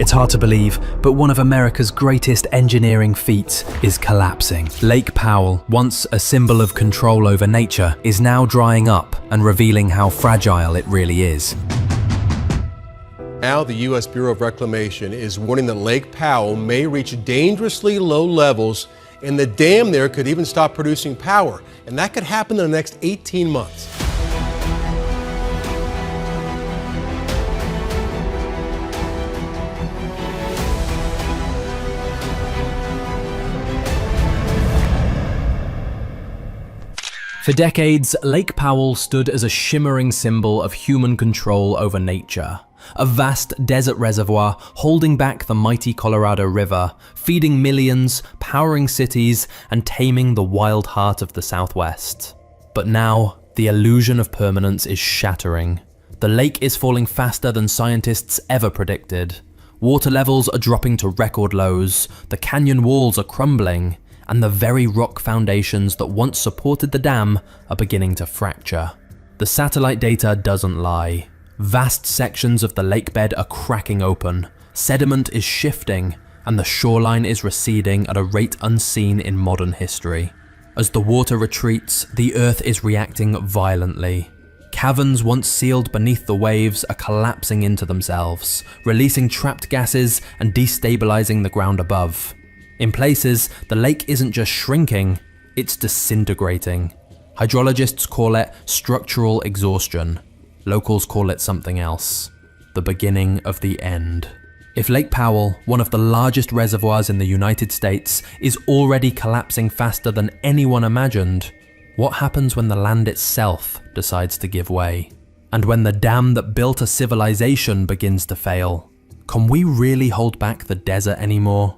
It's hard to believe, but one of America's greatest engineering feats is collapsing. Lake Powell, once a symbol of control over nature, is now drying up and revealing how fragile it really is. Now the U.S. Bureau of Reclamation is warning that Lake Powell may reach dangerously low levels, and the dam there could even stop producing power. And that could happen in the next 18 months. For decades, Lake Powell stood as a shimmering symbol of human control over nature. A vast desert reservoir holding back the mighty Colorado River, feeding millions, powering cities, and taming the wild heart of the Southwest. But now, the illusion of permanence is shattering. The lake is falling faster than scientists ever predicted. Water levels are dropping to record lows, the canyon walls are crumbling, and the very rock foundations that once supported the dam are beginning to fracture. The satellite data doesn't lie. Vast sections of the lakebed are cracking open, sediment is shifting, and the shoreline is receding at a rate unseen in modern history. As the water retreats, the earth is reacting violently. Caverns once sealed beneath the waves are collapsing into themselves, releasing trapped gases and destabilizing the ground above. In places, the lake isn't just shrinking, it's disintegrating. Hydrologists call it structural exhaustion. Locals call it something else. The beginning of the end. If Lake Powell, one of the largest reservoirs in the United States, is already collapsing faster than anyone imagined, what happens when the land itself decides to give way? And when the dam that built a civilization begins to fail? Can we really hold back the desert anymore?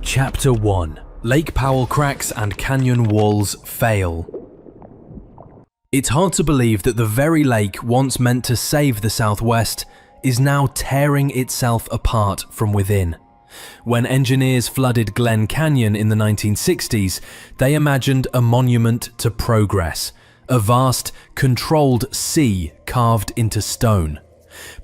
Chapter 1. Lake Powell cracks and canyon walls fail. It's hard to believe that the very lake once meant to save the Southwest is now tearing itself apart from within. When engineers flooded Glen Canyon in the 1960s, they imagined a monument to progress, a vast, controlled sea carved into stone.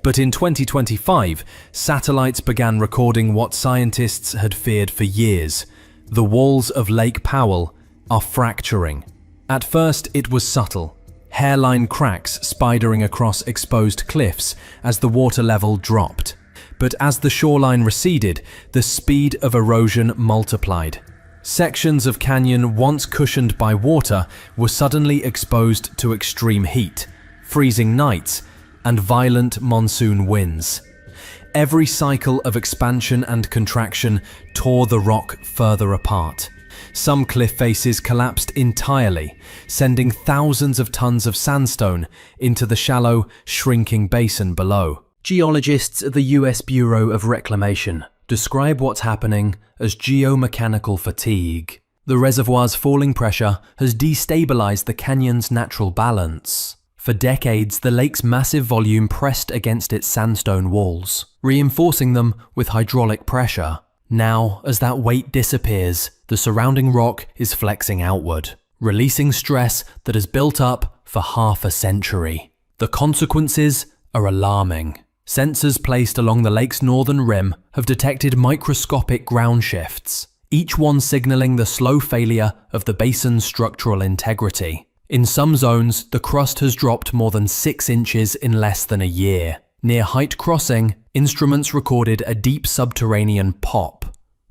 But in 2025, satellites began recording what scientists had feared for years. The walls of Lake Powell are fracturing. At first, it was subtle, hairline cracks spidering across exposed cliffs as the water level dropped. But as the shoreline receded, the speed of erosion multiplied. Sections of canyon once cushioned by water were suddenly exposed to extreme heat, freezing nights, and violent monsoon winds. Every cycle of expansion and contraction tore the rock further apart. Some cliff faces collapsed entirely, sending thousands of tons of sandstone into the shallow, shrinking basin below. Geologists at the US Bureau of Reclamation describe what's happening as geomechanical fatigue. The reservoir's falling pressure has destabilized the canyon's natural balance. For decades, the lake's massive volume pressed against its sandstone walls, reinforcing them with hydraulic pressure. Now, as that weight disappears, the surrounding rock is flexing outward, releasing stress that has built up for half a century. The consequences are alarming. Sensors placed along the lake's northern rim have detected microscopic ground shifts, each one signaling the slow failure of the basin's structural integrity. In some zones, the crust has dropped more than 6 inches in less than a year. Near Height Crossing, instruments recorded a deep subterranean pop,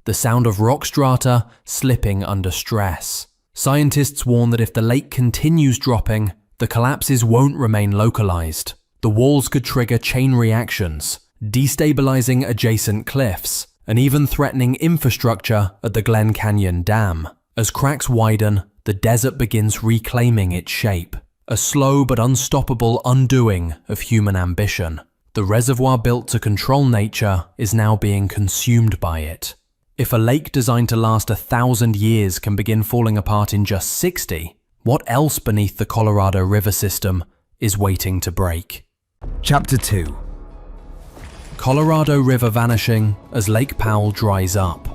the sound of rock strata slipping under stress. Scientists warn that if the lake continues dropping, the collapses won't remain localized. The walls could trigger chain reactions, destabilizing adjacent cliffs, and even threatening infrastructure at the Glen Canyon Dam. As cracks widen, the desert begins reclaiming its shape, a slow but unstoppable undoing of human ambition. The reservoir built to control nature is now being consumed by it. If a lake designed to last 1,000 years can begin falling apart in just 60, what else beneath the Colorado River system is waiting to break? Chapter 2. Colorado River vanishing as Lake Powell dries up.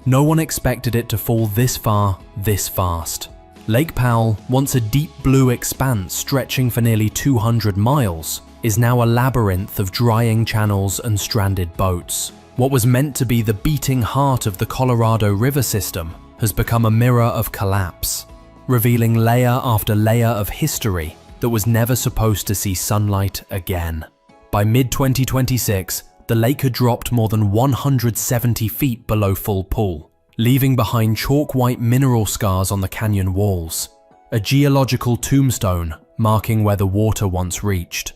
No one expected it to fall this far, this fast. Lake Powell, once a deep blue expanse stretching for nearly 200 miles, is now a labyrinth of drying channels and stranded boats. What was meant to be the beating heart of the Colorado River system has become a mirror of collapse, revealing layer after layer of history that was never supposed to see sunlight again. By mid-2026, the lake had dropped more than 170 feet below full pool, leaving behind chalk-white mineral scars on the canyon walls, a geological tombstone marking where the water once reached.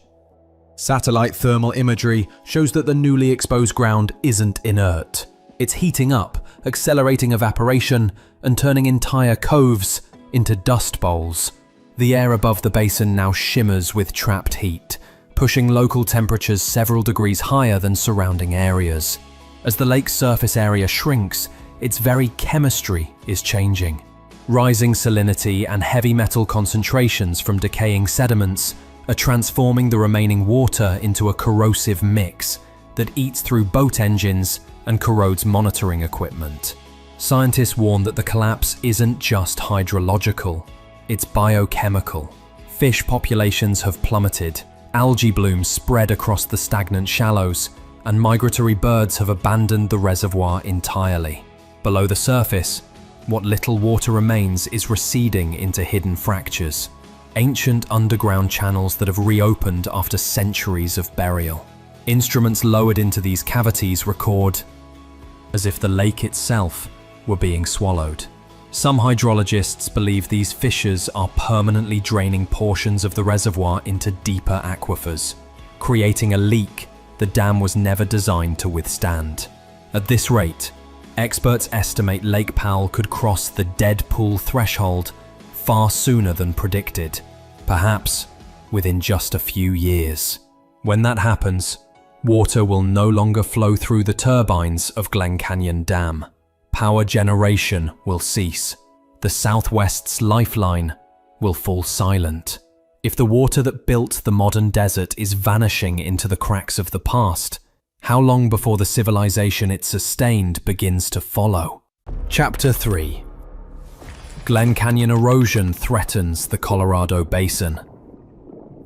Satellite thermal imagery shows that the newly exposed ground isn't inert. It's heating up, accelerating evaporation, and turning entire coves into dust bowls. The air above the basin now shimmers with trapped heat, pushing local temperatures several degrees higher than surrounding areas. As the lake's surface area shrinks, its very chemistry is changing. Rising salinity and heavy metal concentrations from decaying sediments are transforming the remaining water into a corrosive mix that eats through boat engines and corrodes monitoring equipment. Scientists warn that the collapse isn't just hydrological, it's biochemical. Fish populations have plummeted, algae blooms spread across the stagnant shallows, and migratory birds have abandoned the reservoir entirely. Below the surface, what little water remains is receding into hidden fractures, ancient underground channels that have reopened after centuries of burial. Instruments lowered into these cavities record as if the lake itself were being swallowed. Some hydrologists believe these fissures are permanently draining portions of the reservoir into deeper aquifers, creating a leak the dam was never designed to withstand. At this rate, experts estimate Lake Powell could cross the dead pool threshold far sooner than predicted, perhaps within just a few years. When that happens, water will no longer flow through the turbines of Glen Canyon Dam. Power generation will cease. The Southwest's lifeline will fall silent. If the water that built the modern desert is vanishing into the cracks of the past, how long before the civilization it sustained begins to follow? Chapter 3. Glen Canyon erosion threatens the Colorado Basin.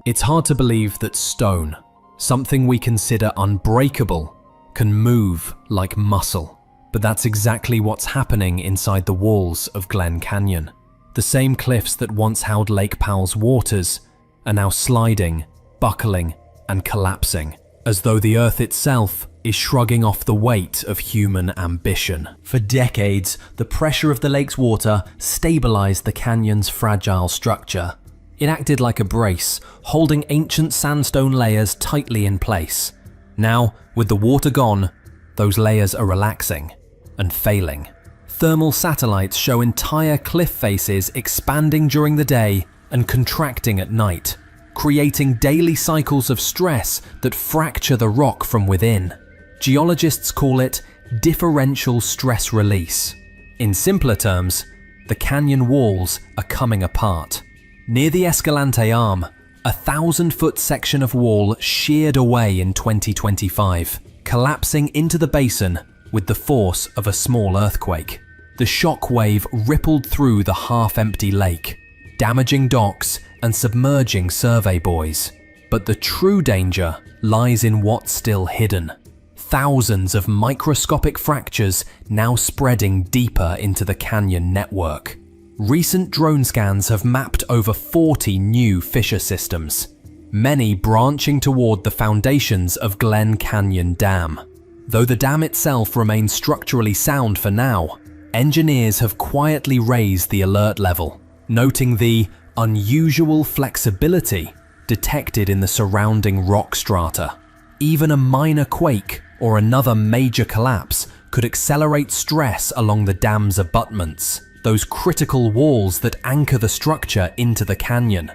It's hard to believe that stone, something we consider unbreakable, can move like muscle. But that's exactly what's happening inside the walls of Glen Canyon. The same cliffs that once held Lake Powell's waters are now sliding, buckling, and collapsing, as though the earth itself is shrugging off the weight of human ambition. For decades, the pressure of the lake's water stabilized the canyon's fragile structure. It acted like a brace, holding ancient sandstone layers tightly in place. Now, with the water gone, those layers are relaxing and failing. Thermal satellites show entire cliff faces expanding during the day and contracting at night, creating daily cycles of stress that fracture the rock from within. Geologists call it differential stress release. In simpler terms, the canyon walls are coming apart. Near the Escalante Arm, a 1,000-foot section of wall sheared away in 2025, collapsing into the basin with the force of a small earthquake. The shock wave rippled through the half-empty lake, damaging docks and submerging survey buoys. But the true danger lies in what's still hidden. Thousands of microscopic fractures now spreading deeper into the canyon network. Recent drone scans have mapped over 40 new fissure systems, many branching toward the foundations of Glen Canyon Dam. Though the dam itself remains structurally sound for now, engineers have quietly raised the alert level, noting the unusual flexibility detected in the surrounding rock strata. Even a minor quake or another major collapse could accelerate stress along the dam's abutments, those critical walls that anchor the structure into the canyon.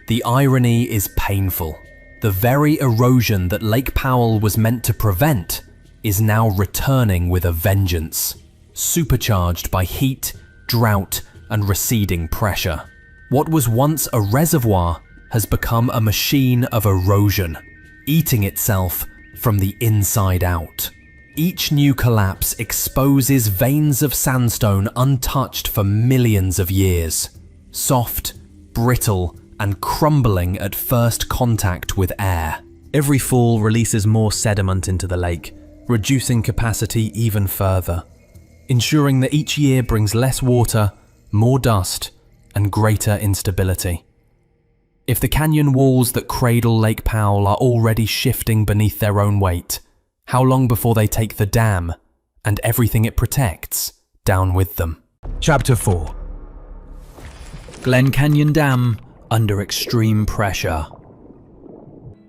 The irony is painful. The very erosion that Lake Powell was meant to prevent is now returning with a vengeance, supercharged by heat, drought, and receding pressure. What was once a reservoir has become a machine of erosion, eating itself from the inside out. Each new collapse exposes veins of sandstone untouched for millions of years, soft, brittle, and crumbling at first contact with air. Every fall releases more sediment into the lake, reducing capacity even further, ensuring that each year brings less water, more dust, and greater instability. If the canyon walls that cradle Lake Powell are already shifting beneath their own weight, how long before they take the dam, and everything it protects, down with them? Chapter 4. Glen Canyon Dam under extreme pressure.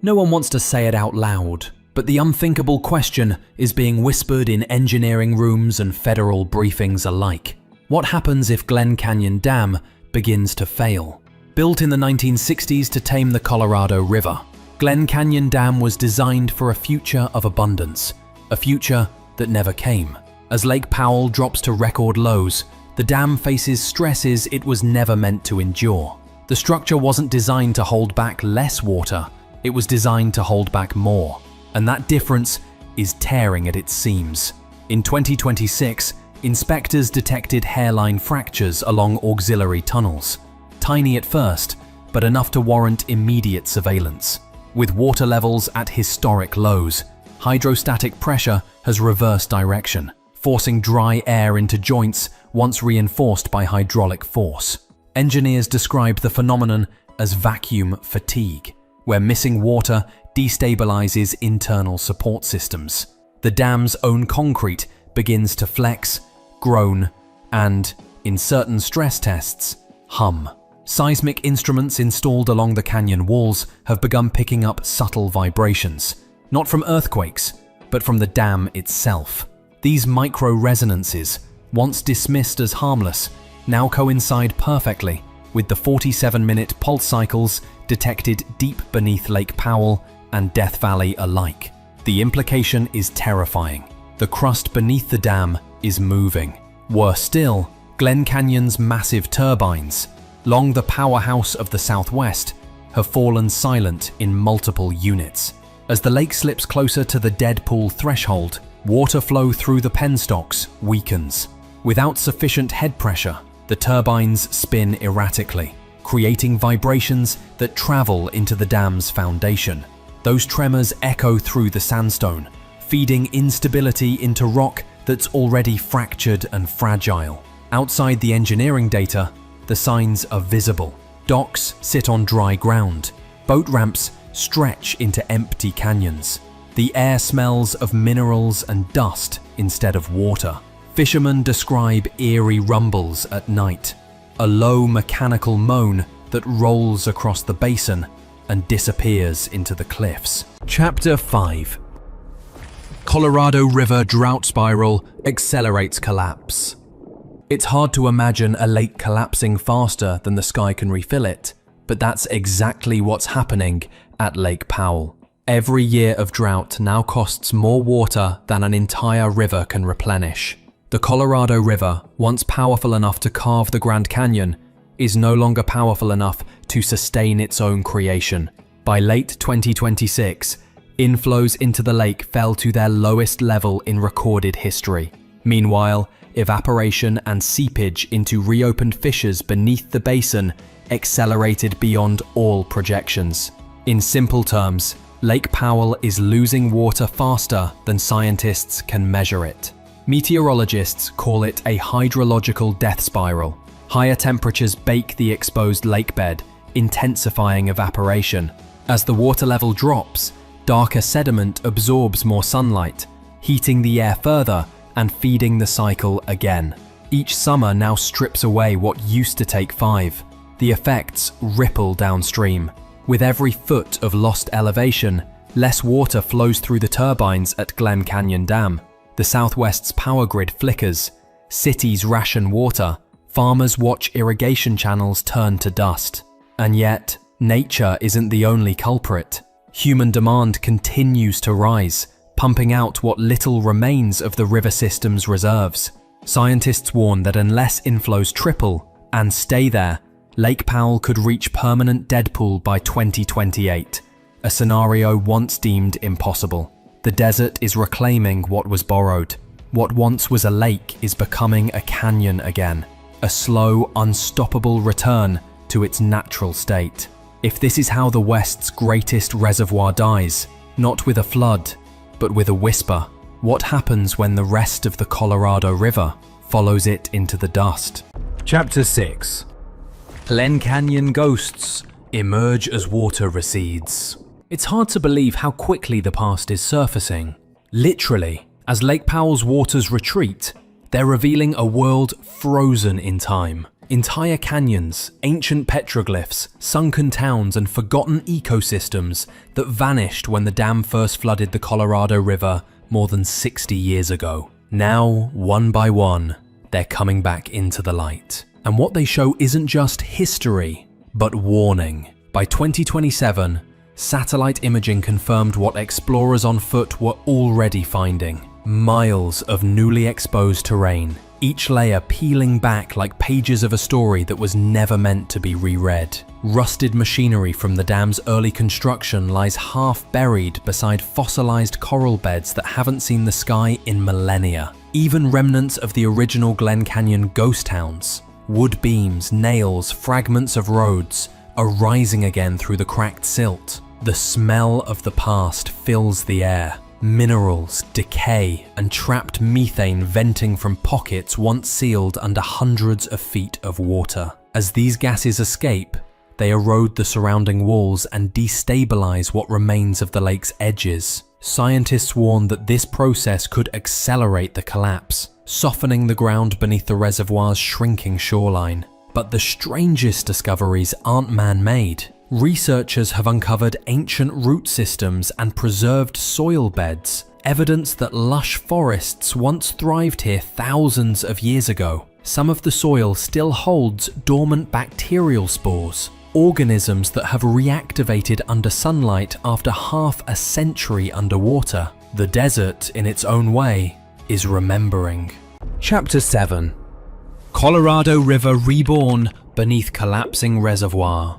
No one wants to say it out loud, but the unthinkable question is being whispered in engineering rooms and federal briefings alike. What happens if Glen Canyon Dam begins to fail? Built in the 1960s to tame the Colorado River, Glen Canyon Dam was designed for a future of abundance, a future that never came. As Lake Powell drops to record lows, the dam faces stresses it was never meant to endure. The structure wasn't designed to hold back less water, it was designed to hold back more, and that difference is tearing at its seams. In 2026, inspectors detected hairline fractures along auxiliary tunnels. Tiny at first, but enough to warrant immediate surveillance. With water levels at historic lows, hydrostatic pressure has reversed direction, forcing dry air into joints once reinforced by hydraulic force. Engineers describe the phenomenon as vacuum fatigue, where missing water destabilizes internal support systems. The dam's own concrete begins to flex, groan, and, in certain stress tests, hum. Seismic instruments installed along the canyon walls have begun picking up subtle vibrations, not from earthquakes, but from the dam itself. These micro-resonances, once dismissed as harmless, now coincide perfectly with the 47-minute pulse cycles detected deep beneath Lake Powell and Death Valley alike. The implication is terrifying. The crust beneath the dam is moving. Worse still, Glen Canyon's massive turbines, long the powerhouse of the Southwest, have fallen silent in multiple units. As the lake slips closer to the dead pool threshold, water flow through the penstocks weakens. Without sufficient head pressure, the turbines spin erratically, creating vibrations that travel into the dam's foundation. Those tremors echo through the sandstone, feeding instability into rock that's already fractured and fragile. Outside the engineering data, the signs are visible. Docks sit on dry ground. Boat ramps stretch into empty canyons. The air smells of minerals and dust instead of water. Fishermen describe eerie rumbles at night, a low mechanical moan that rolls across the basin and disappears into the cliffs. Chapter 5. Colorado River drought spiral accelerates collapse. It's hard to imagine a lake collapsing faster than the sky can refill it, but that's exactly what's happening at Lake Powell. Every year of drought now costs more water than an entire river can replenish. The Colorado River, once powerful enough to carve the Grand Canyon, is no longer powerful enough to sustain its own creation. By late 2026, inflows into the lake fell to their lowest level in recorded history. Meanwhile, evaporation and seepage into reopened fissures beneath the basin accelerated beyond all projections. In simple terms, Lake Powell is losing water faster than scientists can measure it. Meteorologists call it a hydrological death spiral. Higher temperatures bake the exposed lakebed, intensifying evaporation. As the water level drops, darker sediment absorbs more sunlight, heating the air further and feeding the cycle again. Each summer now strips away what used to take 5. The effects ripple downstream. With every foot of lost elevation, less water flows through the turbines at Glen Canyon Dam. The Southwest's power grid flickers, cities ration water, farmers watch irrigation channels turn to dust. And yet, nature isn't the only culprit. Human demand continues to rise, pumping out what little remains of the river system's reserves. Scientists warn that unless inflows triple and stay there, Lake Powell could reach permanent deadpool by 2028, a scenario once deemed impossible. The desert is reclaiming what was borrowed. What once was a lake is becoming a canyon again, a slow, unstoppable return to its natural state. If this is how the West's greatest reservoir dies, not with a flood, but with a whisper, what happens when the rest of the Colorado River follows it into the dust? Chapter 6. Glen Canyon ghosts emerge as water recedes. It's hard to believe how quickly the past is surfacing. Literally, as Lake Powell's waters retreat, they're revealing a world frozen in time. Entire canyons, ancient petroglyphs, sunken towns, and forgotten ecosystems that vanished when the dam first flooded the Colorado River more than 60 years ago. Now, one by one, they're coming back into the light. And what they show isn't just history, but warning. By 2027, satellite imaging confirmed what explorers on foot were already finding: miles of newly exposed terrain, each layer peeling back like pages of a story that was never meant to be reread. Rusted machinery from the dam's early construction lies half buried beside fossilized coral beds that haven't seen the sky in millennia. Even remnants of the original Glen Canyon ghost towns, wood beams, nails, fragments of roads, are rising again through the cracked silt. The smell of the past fills the air. Minerals, decay, and trapped methane venting from pockets once sealed under hundreds of feet of water. As these gases escape, they erode the surrounding walls and destabilize what remains of the lake's edges. Scientists warn that this process could accelerate the collapse, softening the ground beneath the reservoir's shrinking shoreline. But the strangest discoveries aren't man-made. Researchers have uncovered ancient root systems and preserved soil beds, evidence that lush forests once thrived here thousands of years ago. Some of the soil still holds dormant bacterial spores, organisms that have reactivated under sunlight after half a century underwater. The desert, in its own way, is remembering. Chapter 7. Colorado River Reborn beneath collapsing reservoir.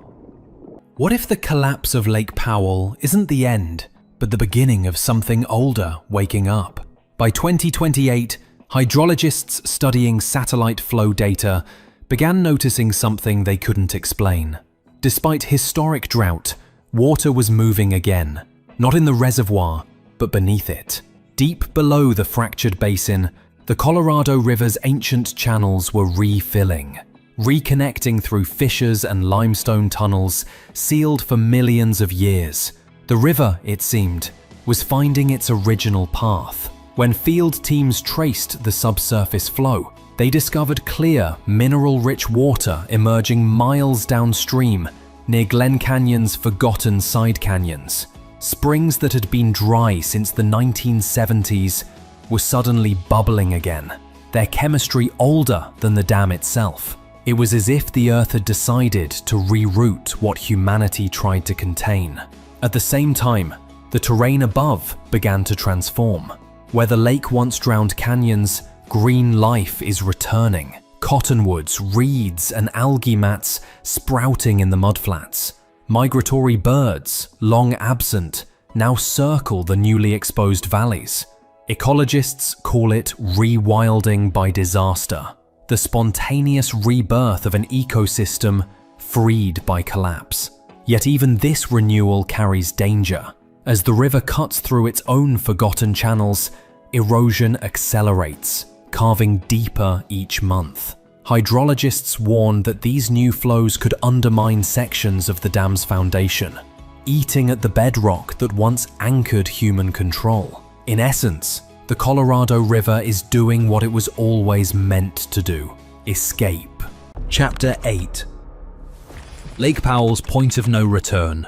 What if the collapse of Lake Powell isn't the end, but the beginning of something older waking up? By 2028, hydrologists studying satellite flow data began noticing something they couldn't explain. Despite historic drought, water was moving again, not in the reservoir, but beneath it. Deep below the fractured basin, the Colorado River's ancient channels were refilling, reconnecting through fissures and limestone tunnels sealed for millions of years. The river, it seemed, was finding its original path. When field teams traced the subsurface flow, they discovered clear, mineral-rich water emerging miles downstream near Glen Canyon's forgotten side canyons. Springs that had been dry since the 1970s were suddenly bubbling again, their chemistry older than the dam itself. It was as if the earth had decided to reroute what humanity tried to contain. At the same time, the terrain above began to transform. Where the lake once drowned canyons, green life is returning. Cottonwoods, reeds, and algae mats sprouting in the mudflats. Migratory birds, long absent, now circle the newly exposed valleys. Ecologists call it rewilding by disaster, the spontaneous rebirth of an ecosystem freed by collapse. Yet even this renewal carries danger. As the river cuts through its own forgotten channels, erosion accelerates, carving deeper each month. Hydrologists warn that these new flows could undermine sections of the dam's foundation, eating at the bedrock that once anchored human control. In essence, the Colorado River is doing what it was always meant to do: escape. Chapter 8. Lake Powell's point of no return.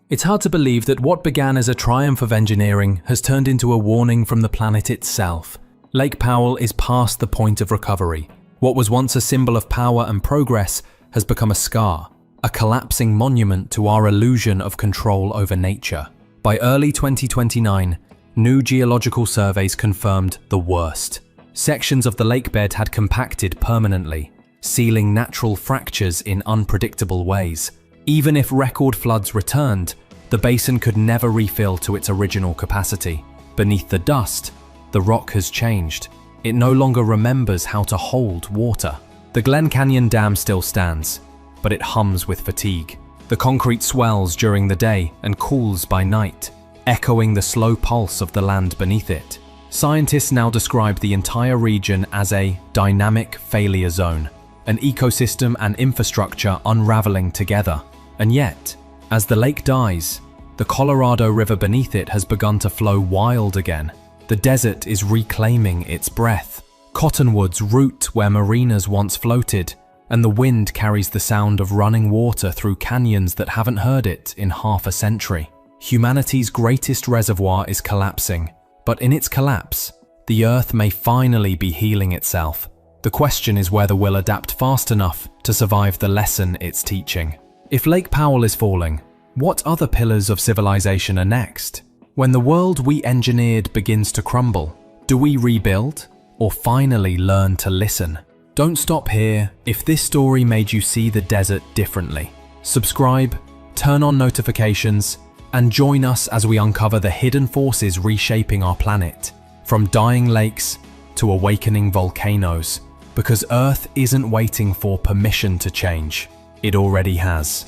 It's hard to believe that what began as a triumph of engineering has turned into a warning from the planet itself. Lake Powell is past the point of recovery. What was once a symbol of power and progress has become a scar, a collapsing monument to our illusion of control over nature. By early 2029, new geological surveys confirmed the worst. Sections of the lakebed had compacted permanently, sealing natural fractures in unpredictable ways. Even if record floods returned, the basin could never refill to its original capacity. Beneath the dust, the rock has changed. It no longer remembers how to hold water. The Glen Canyon Dam still stands, but it hums with fatigue. The concrete swells during the day and cools by night, echoing the slow pulse of the land beneath it. Scientists now describe the entire region as a dynamic failure zone, an ecosystem and infrastructure unraveling together. And yet, as the lake dies, the Colorado River beneath it has begun to flow wild again. The desert is reclaiming its breath. Cottonwoods root where marinas once floated, and the wind carries the sound of running water through canyons that haven't heard it in half a century. Humanity's greatest reservoir is collapsing, but in its collapse, the Earth may finally be healing itself. The question is whether we'll adapt fast enough to survive the lesson it's teaching. If Lake Powell is falling, what other pillars of civilization are next? When the world we engineered begins to crumble, do we rebuild or finally learn to listen? Don't stop here. If this story made you see the desert differently, subscribe, turn on notifications, and join us as we uncover the hidden forces reshaping our planet, from dying lakes to awakening volcanoes, because Earth isn't waiting for permission to change. It already has.